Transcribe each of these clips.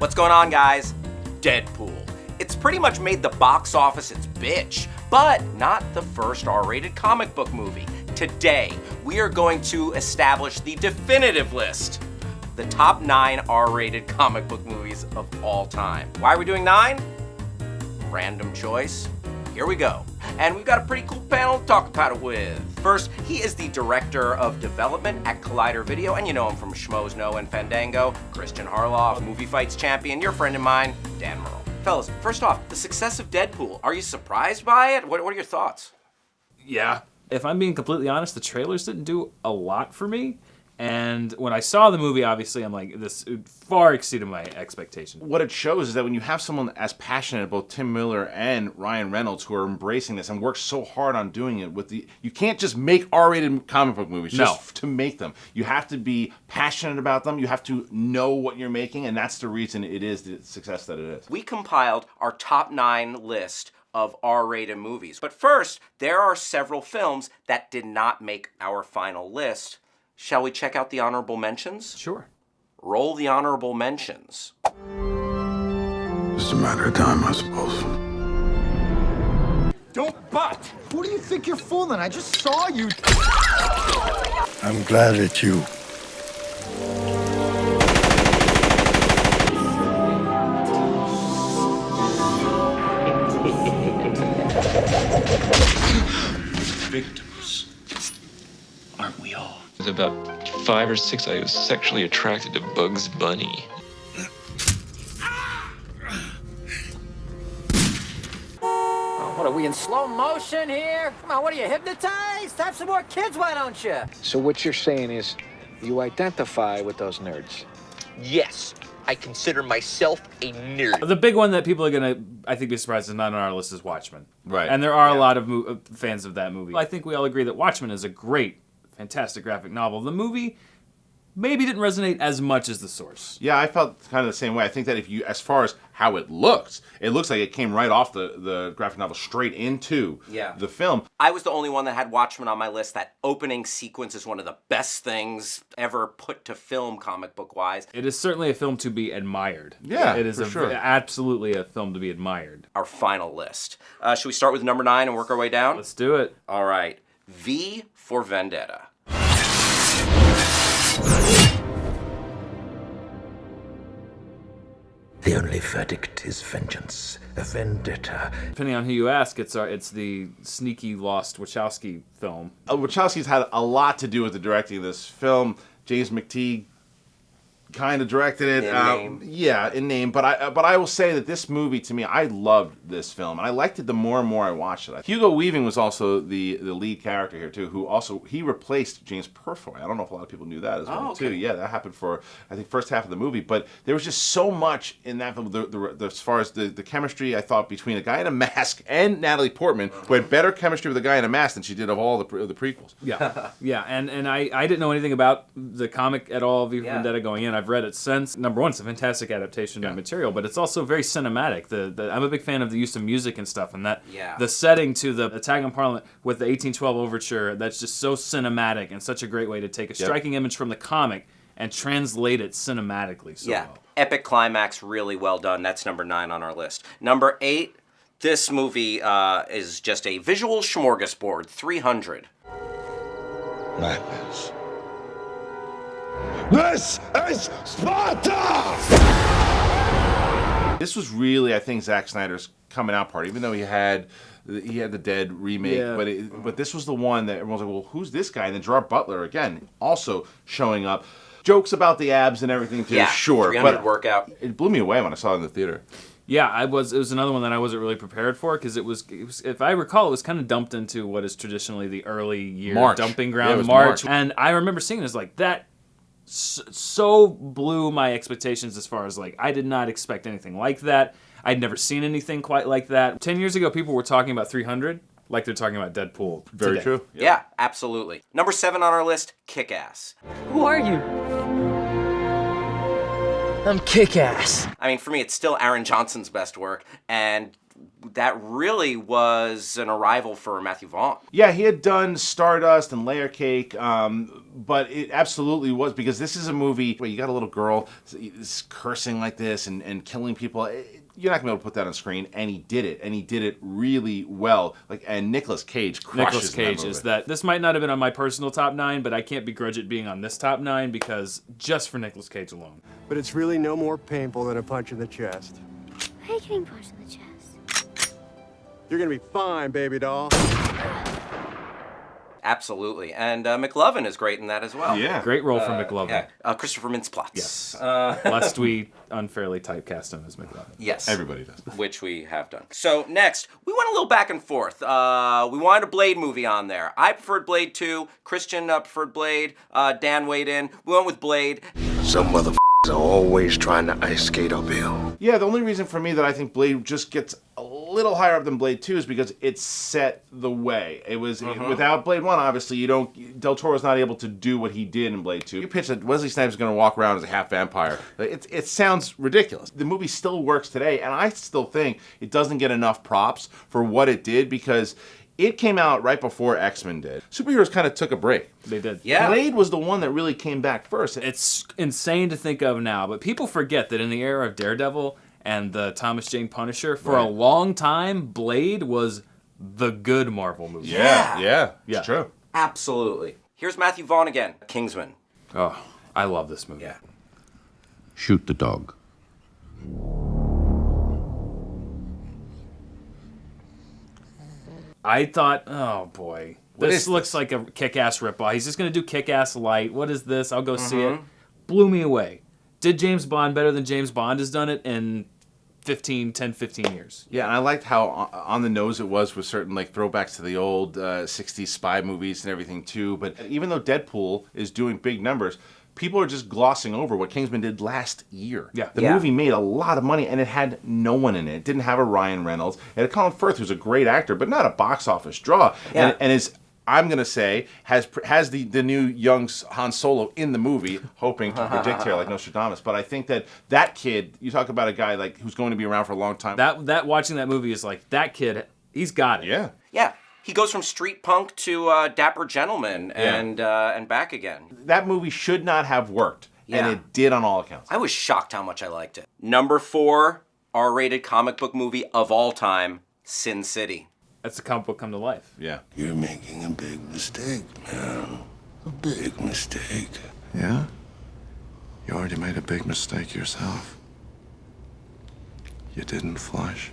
What's going on, guys? Deadpool. It's pretty much made the box office its bitch, but not the first R-rated comic book movie. Today, we are going to establish the definitive list. The top 9 R-rated comic book movies of all time. Why are we doing 9? Random choice. Here we go. And we've got a pretty cool panel to talk about it with. First, he is the director of development at Collider Video, and you know him from Schmoes Know and Fandango. Christian Harloff, Movie Fights champion, your friend of mine, Dan Murrell. Fellas, first off, the success of Deadpool. Are you surprised by it? What are your thoughts? Yeah. If I'm being completely honest, the trailers didn't do a lot for me. And when I saw the movie, obviously, I'm like, this far exceeded my expectations. What it shows is that when you have someone as passionate, both Tim Miller and Ryan Reynolds, who are embracing this and work so hard on doing it, you can't just make R-rated comic book movies just to make them. You have to be passionate about them. You have to know what you're making, and that's the reason it is the success that it is. We compiled our top 9 list of R-rated movies. But first, there are several films that did not make our final list. Shall we check out the honorable mentions? Sure. Roll the honorable mentions. Just a matter of time, I suppose. Don't butt! Who do you think you're fooling? I just saw you. I'm glad it's you. Victims, aren't we all? I was about 5 or 6. I was sexually attracted to Bugs Bunny. What are we in slow motion here? Come on, what are you, hypnotized? Have some more kids, why don't you? So what you're saying is you identify with those nerds? Yes, I consider myself a nerd. The big one that people are gonna, I think, be surprised is not on our list is Watchmen. Right. And there are a lot of fans of that movie. I think we all agree that Watchmen is a great, fantastic graphic novel. The movie maybe didn't resonate as much as the source. Yeah, I felt kind of the same way. I think that as far as how it looks like it came right off the graphic novel straight into the film. I was the only one that had Watchmen on my list. That opening sequence is one of the best things ever put to film comic book wise. It is certainly a film to be admired. Yeah, it is sure. Absolutely a film to be admired. Our final list. Should we start with number 9 and work our way down? Let's do it. All right. V for Vendetta. The only verdict is vengeance, a vendetta. Depending on who you ask, it's the sneaky lost Wachowski film. Wachowski's had a lot to do with the directing of this film. James McTeague kind of directed it. In name. But I will say that this movie, to me, I loved this film, and I liked it the more and more I watched it. Hugo Weaving was also the lead character here too, who also he replaced James Purfoy. I don't know if a lot of people knew that as well too. Yeah, that happened for I think first half of the movie. But there was just so much in that film. As far as the chemistry, I thought between a guy in a mask and Natalie Portman, who had better chemistry with a guy in a mask than she did of all the prequels. Yeah, yeah, and I didn't know anything about the comic at all, V for Vendetta, going in. I've read it since. Number one, it's a fantastic adaptation of material, but it's also very cinematic. I'm a big fan of the use of music and stuff, and that the setting to the attack on Parliament with the 1812 overture, that's just so cinematic and such a great way to take a striking image from the comic and translate it cinematically so well. Epic climax, really well done. That's number 9 on our list. Number 8, this movie is just a visual smorgasbord, 300. Madness. This is Sparta! This was really, I think, Zack Snyder's coming out party, even though he had the Dead remake, but this was the one that everyone was like, well, who's this guy? And then Gerard Butler, again, also showing up. Jokes about the abs and everything too, sure. 300 workout. It blew me away when I saw it in the theater. Yeah, it was another one that I wasn't really prepared for, because it was, if I recall, it was kind of dumped into what is traditionally the early year dumping ground, March. And I remember seeing it as like, that so blew my expectations as far as like, I did not expect anything like that. I'd never seen anything quite like that. 10 years ago, people were talking about 300 like they're talking about Deadpool Very today. true. Yeah, absolutely. Number 7 on our list, Kick-Ass. Who are you? I'm Kick-Ass. I mean, for me, it's still Aaron Johnson's best work, and that really was an arrival for Matthew Vaughn. Yeah, he had done Stardust and Layer Cake, but it absolutely was, because this is a movie where you got a little girl cursing like this and killing people. You're not gonna be able to put that on screen, and he did it, and he did it really well. And Nicolas Cage crushes that. This might not have been on my personal top 9, but I can't begrudge it being on this top 9 because just for Nicolas Cage alone. But it's really no more painful than a punch in the chest. Why are you getting punched in the chest? You're gonna be fine, baby doll. Absolutely. And McLovin is great in that as well. Yeah. Great role for McLovin. Yeah. Christopher Mintz-Plasse. Yes. Lest we unfairly typecast him as McLovin. Yes. Everybody does. Which we have done. So next, we went a little back and forth. We wanted a Blade movie on there. I preferred Blade 2. Christian preferred Blade. Dan weighed in. We went with Blade. Some motherfuckers are always trying to ice skate uphill. Yeah, the only reason for me that I think Blade just gets a little higher up than Blade 2 is because it set the way. It was without Blade 1, obviously, Del Toro's not able to do what he did in Blade 2. You pitch that Wesley Snipes is going to walk around as a half vampire. It sounds ridiculous. The movie still works today, and I still think it doesn't get enough props for what it did, because it came out right before X-Men did. Superheroes kind of took a break. They did. Yeah. Blade was the one that really came back first. It's insane to think of now, but people forget that in the era of Daredevil and the Thomas Jane Punisher, for a long time, Blade was the good Marvel movie. Yeah. It's true. Absolutely. Here's Matthew Vaughn again. Kingsman. Oh, I love this movie. Yeah. Shoot the dog. I thought, oh boy, this looks like a Kick-Ass ripoff. He's just going to do Kick-Ass Light. What is this? I'll go see it. Blew me away. Did James Bond better than James Bond has done it in 10, 15 years. Yeah, and I liked how on the nose it was with certain like throwbacks to the old 60s spy movies and everything too. But even though Deadpool is doing big numbers, people are just glossing over what Kingsman did last year. Yeah. The movie made a lot of money, and it had no one in it. It didn't have a Ryan Reynolds. It had Colin Firth, who's a great actor, but not a box office draw. Yeah. And is, I'm going to say, has the new young Han Solo in the movie, hoping to predict here like Nostradamus. But I think that kid, you talk about a guy like who's going to be around for a long time. That watching that movie is like, that kid, he's got it. Yeah. Yeah. He goes from street punk to dapper gentleman and back again. That movie should not have worked, and it did on all accounts. I was shocked how much I liked it. Number 4 R-rated comic book movie of all time, Sin City. That's a comic book come to life. Yeah. You're making a big mistake, man. A big mistake. Yeah? You already made a big mistake yourself. You didn't flush.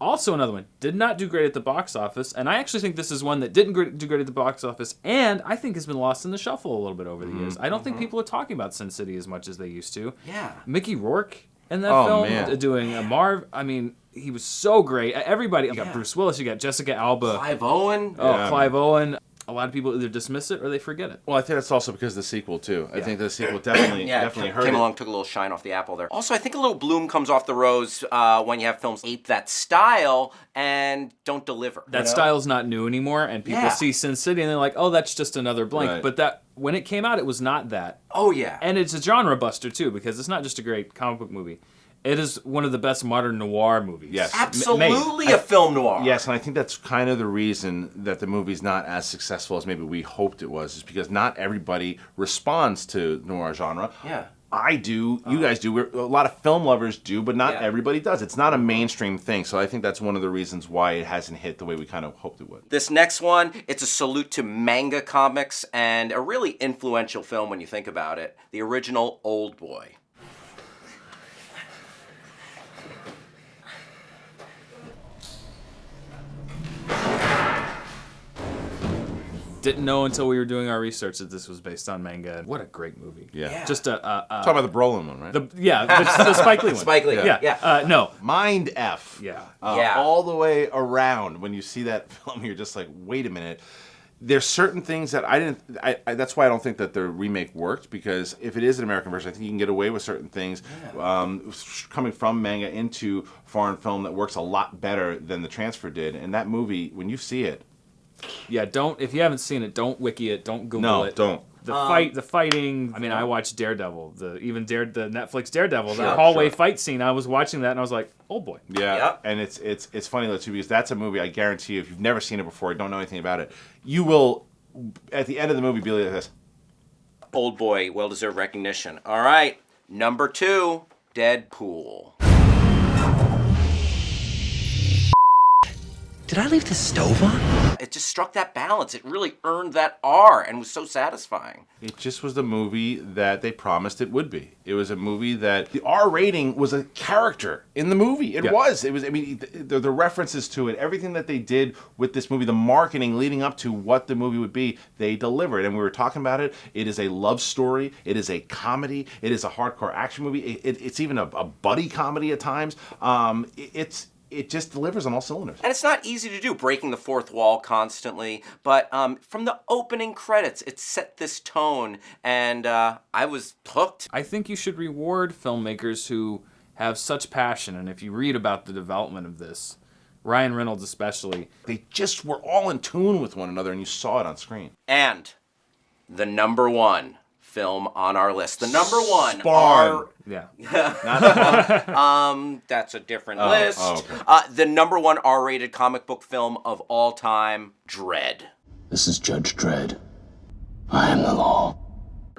Also another one, did not do great at the box office, and I actually think this is one that didn't do great at the box office, and I think has been lost in the shuffle a little bit over the years. I don't think people are talking about Sin City as much as they used to. Yeah. Mickey Rourke in that film, doing a Marv, I mean, he was so great. Everybody, you got Bruce Willis, you got Jessica Alba. Clive Owen. Clive Owen. A lot of people either dismiss it or they forget it. Well, I think that's also because of the sequel, too. I think the sequel definitely hurt came it. along, took a little shine off the apple there. Also, I think a little bloom comes off the rose when you have films ape that style and don't deliver. That style's not new anymore, and people see Sin City and they're like, oh, that's just another blank. Right. But that when it came out, it was not that. Oh, yeah. And it's a genre buster, too, because it's not just a great comic book movie. It is one of the best modern noir movies. Yes. Absolutely a film noir. Yes, and I think that's kind of the reason that the movie's not as successful as maybe we hoped it was, is because not everybody responds to noir genre. Yeah. I do, you guys do, a lot of film lovers do, but not everybody does. It's not a mainstream thing, so I think that's one of the reasons why it hasn't hit the way we kind of hoped it would. This next one, it's a salute to manga comics and a really influential film when you think about it. The original Old Boy. Didn't know until we were doing our research that this was based on manga. What a great movie. Yeah. Just talking about the Brolin one, right? The Spike Lee one. Spike Lee. Yeah. No. Mind F. Yeah. All the way around. When you see that film, you're just like, wait a minute. There's certain things that that's why I don't think that the remake worked, because if it is an American version, I think you can get away with certain things coming from manga into foreign film that works a lot better than the transfer did. And that movie, when you see it, yeah, if you haven't seen it, don't wiki it, don't Google it. No, don't. the fighting. I mean, I watched Daredevil, the Netflix Daredevil, the hallway fight scene. I was watching that and I was like, oh boy. Yeah, Yep. and it's funny though too, because that's a movie I guarantee you, if you've never seen it before, don't know anything about it, you will at the end of the movie be like this. Old boy, well-deserved recognition. All right, number 2, Deadpool. Did I leave the stove on? It just struck that balance. It really earned that R and was so satisfying. It just was the movie that they promised it would be. It was a movie that the R rating was a character in the movie. It was. I mean, the references to it, everything that they did with this movie, the marketing leading up to what the movie would be, they delivered. And we were talking about it. It is a love story. It is a comedy. It is a hardcore action movie. It's even a buddy comedy at times. It just delivers on all cylinders. And it's not easy to do, breaking the fourth wall constantly, but from the opening credits, it set this tone, and I was hooked. I think you should reward filmmakers who have such passion, and if you read about the development of this, Ryan Reynolds especially, they just were all in tune with one another, and you saw it on screen. And the number 1 film on our list. The number 1 Spawn. Yeah. That's a different list. Okay. The number 1 R-rated comic book film of all time, Dredd. This is Judge Dredd. I am the law.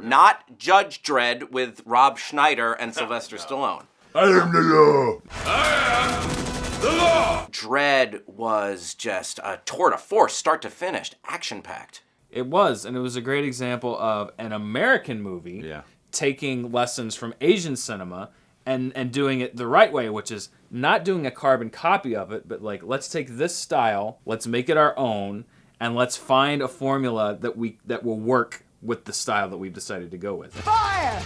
Not Judge Dredd with Rob Schneider and Sylvester Stallone. I am the law. I am the law. Dredd was just a tour de force, start to finish, action-packed. It was, and it was a great example of an American movie taking lessons from Asian cinema and doing it the right way, which is not doing a carbon copy of it, but like, let's take this style, let's make it our own, and let's find a formula that will work with the style that we've decided to go with. Fire!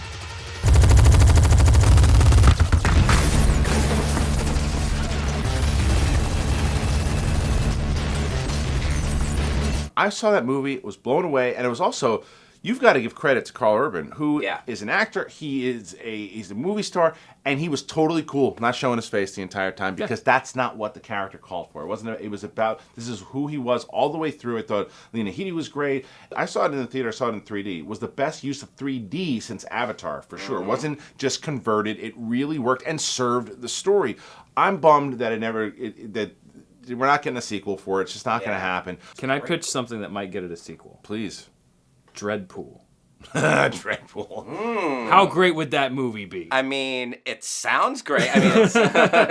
I saw that movie, was blown away, and it was also, you've got to give credit to Carl Urban, who is an actor, he's a movie star, and he was totally cool, not showing his face the entire time, because that's not what the character called for. It was about, this is who he was all the way through. I thought Lena Headey was great. I saw it in the theater, I saw it in 3D. It was the best use of 3D since Avatar, for sure. It wasn't just converted, it really worked and served the story. I'm bummed that we're not getting a sequel for it. It's just not going to happen. Can I pitch something that might get it a sequel? Please. Dreadpool. Dreadpool. How great would that movie be? I mean, it sounds great. I mean,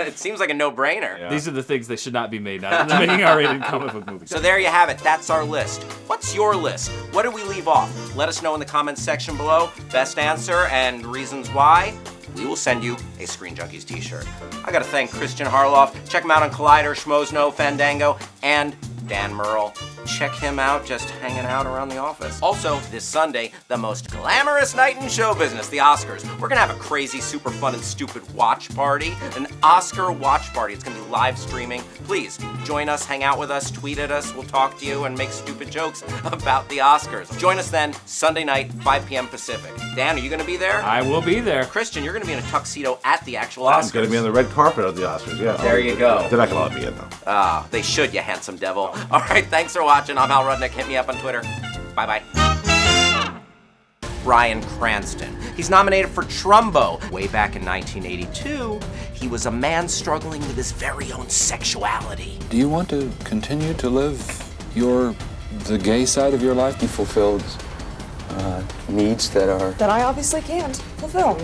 it seems like a no-brainer. Yeah. These are the things that should not be made now. They're making R-rated comic book movies. So there you have it. That's our list. What's your list? What did we leave off? Let us know in the comments section below. Best answer and reasons why. We will send you a Screen Junkies t-shirt. I gotta thank Christian Harloff. Check him out on Collider, Schmozno, Fandango, and Dan Murrell. Check him out just hanging out around the office. Also, this Sunday, the most glamorous night in show business, the Oscars. We're gonna have a crazy, super fun and stupid watch party, an Oscar watch party. It's gonna be live streaming. Please, join us, hang out with us, tweet at us, we'll talk to you and make stupid jokes about the Oscars. Join us then, Sunday night, 5 p.m. Pacific. Dan, are you gonna be there? I will be there. Christian, you're gonna be in a tuxedo at the actual Oscars. I'm gonna be on the red carpet of the Oscars, yeah. There you go. They're not gonna let me in, though. They should, you handsome devil. All right, thanks for watching. I'm Al Rudnick. Hit me up on Twitter. Bye-bye. Bryan Cranston. He's nominated for Trumbo. Way back in 1982, he was a man struggling with his very own sexuality. Do you want to continue to live the gay side of your life? He fulfilled needs that I obviously can't fulfill.